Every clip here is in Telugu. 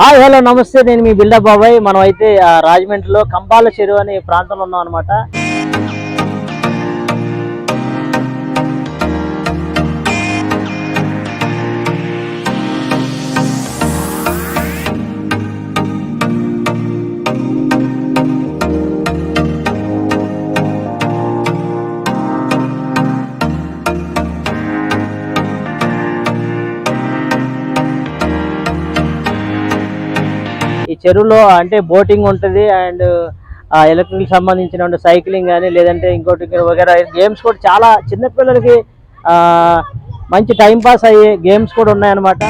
హలో నమస్తే, నేను మీ బిల్డప్ బాబాయ్. మనం అయితే రాజమండ్రిలో కంబాల చెరువు అనే ప్రాంతంలో ఉన్నాం అనమాట. ఈ చెరువులో అంటే బోటింగ్ ఉంటుంది అండ్ ఎలక్ట్రిక్ సంబంధించిన సైక్లింగ్ కానీ లేదంటే ఇంకోటి వగేరా గేమ్స్ కూడా చాలా చిన్నపిల్లలకి మంచి టైం పాస్ అయ్యే గేమ్స్ కూడా ఉన్నాయన్నమాట.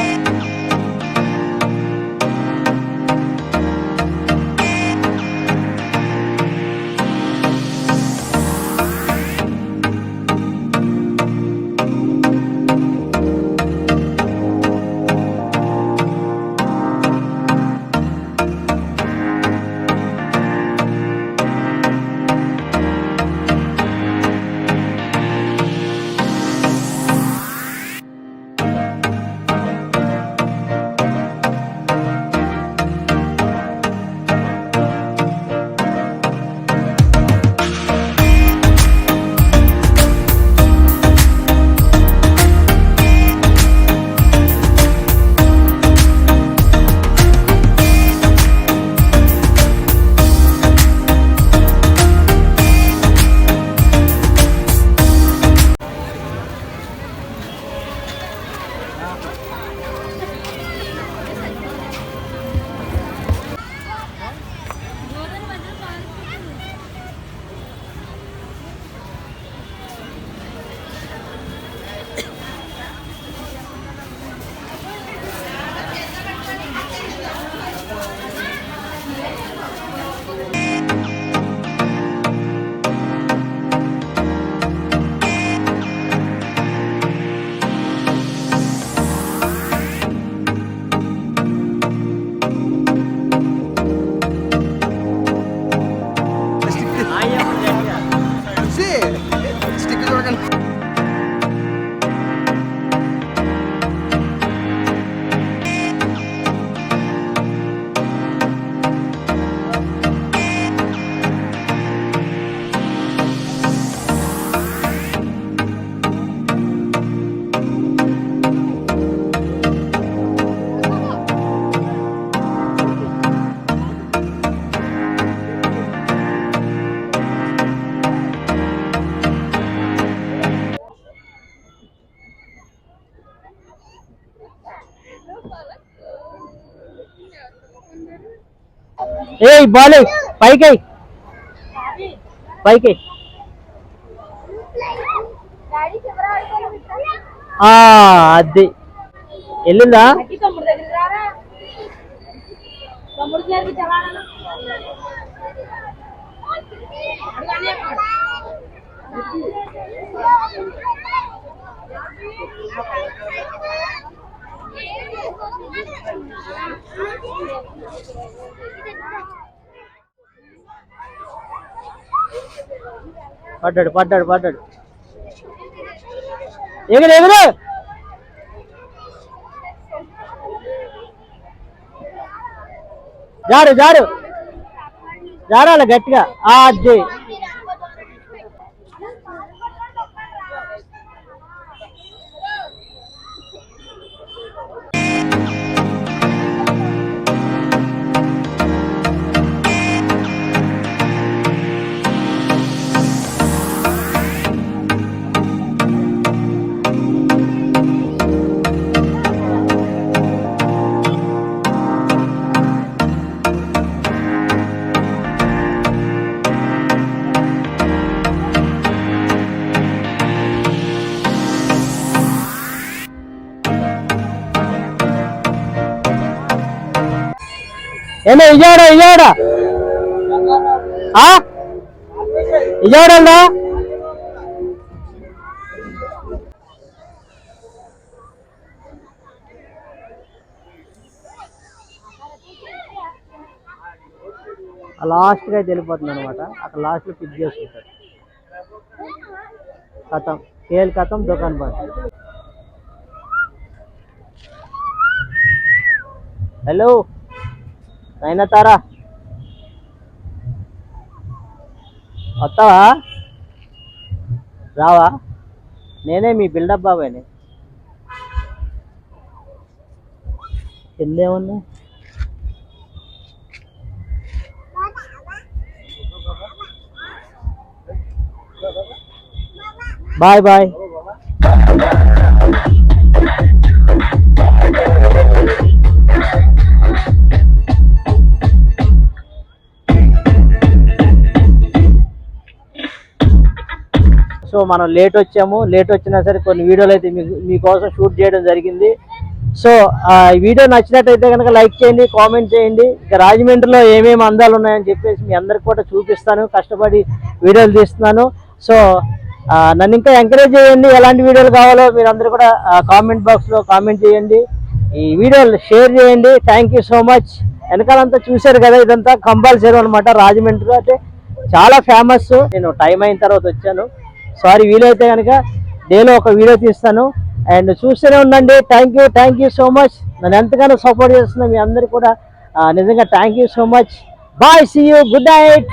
ఏ బాలే పైకి పైకి అది వెళ్ళిందా? పడ్డాడు పడ్డాడు పడ్డాడు. ఎగురు ఎగురు. జారు జారు జారాల గట్టిగా. అది ఏమో విజయవాడ విజయవాడ విజయవాడ ఉందా? లాస్ట్గా అయితే వెళ్ళిపోతుంది అనమాట. అక్కడ లాస్ట్లో పిక్ చేసుకుంటారు. ఖతం కేల్ ఖతం దుకాన్ బంద్. హలో నయనతారా వస్తావా? రావా? నేనే మీ బిల్డప్ బాబాయ్ని. కిందేమున్నా? Bye bye. సో మనం లేట్ వచ్చాము, లేట్ వచ్చినా సరే కొన్ని వీడియోలు అయితే మీకోసం షూట్ చేయడం జరిగింది. సో ఈ వీడియో నచ్చినట్టయితే కనుక లైక్ చేయండి, కామెంట్ చేయండి. ఇక రాజమండ్రిలో ఏమేమి అందాలు ఉన్నాయని చెప్పేసి మీ అందరికి కూడా చూపిస్తాను, కష్టపడి వీడియోలు తీస్తున్నాను. సో నన్ను ఇంకా ఎంకరేజ్ చేయండి, ఎలాంటి వీడియోలు కావాలో మీరు అందరూ కూడా కామెంట్ బాక్స్లో కామెంట్ చేయండి, ఈ వీడియోలు షేర్ చేయండి. Thank you so much. వెనకాలంతా చూశారు కదా, ఇదంతా కంబాల్ చెరువు అనమాట. రాజమండ్రిలో అయితే చాలా ఫేమస్. నేను టైం అయిన తర్వాత వచ్చాను, సారీ. వీలైతే కనుక డేలో ఒక వీడియో తీస్తాను అండ్ చూస్తూనే ఉండండి. Thank you so much. నన్ను ఎంతగానో సపోర్ట్ చేస్తున్నా మీ అందరు కూడా నిజంగా thank you so much. Bye, see you, good night.